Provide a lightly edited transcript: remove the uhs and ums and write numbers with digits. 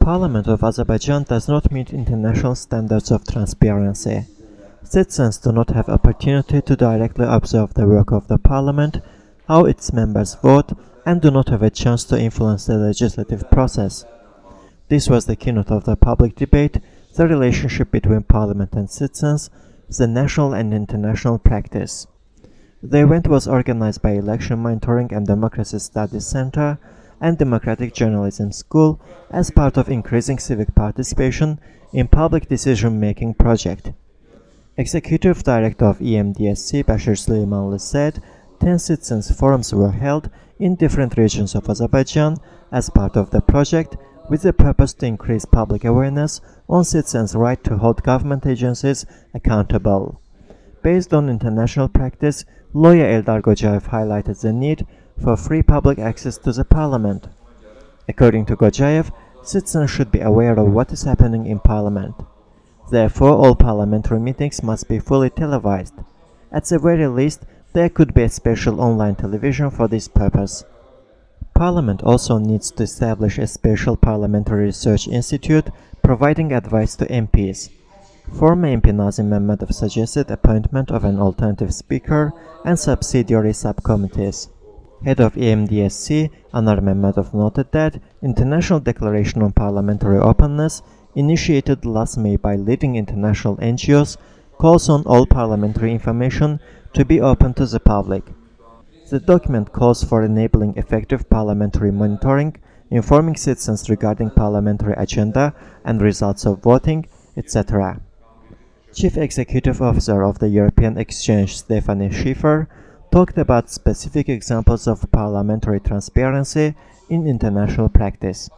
Parliament of Azerbaijan does not meet international standards of transparency. Citizens do not have opportunity to directly observe the work of the parliament, how its members vote, and do not have a chance to influence the legislative process. This was the keynote of the public debate, the relationship between parliament and citizens, the national and international practice. The event was organized by Election Monitoring and Democracy Studies Center and Democratic Journalism School as part of increasing civic participation in public decision-making project. Executive Director of EMDSC Bashir Süleymanlı said 10 citizens forums were held in different regions of Azerbaijan as part of the project with the purpose to increase public awareness on citizens' right to hold government agencies accountable. Based on international practice, lawyer Eldar Gocaev highlighted the need for free public access to the parliament. According to Gocaev, citizens should be aware of what is happening in parliament. Therefore, all parliamentary meetings must be fully televised. At the very least, there could be a special online television for this purpose. Parliament also needs to establish a special parliamentary research institute providing advice to MPs. Former MP Nazim Mehmedov suggested appointment of an alternative speaker and subsidiary subcommittees. Head of EMDSC, Anar Mehmedov noted that International Declaration on Parliamentary Openness, initiated last May by leading international NGOs, calls on all parliamentary information to be open to the public. The document calls for enabling effective parliamentary monitoring, informing citizens regarding parliamentary agenda and results of voting, etc. Chief Executive Officer of the European Exchange, Stephanie Schiffer, talked about specific examples of parliamentary transparency in international practice.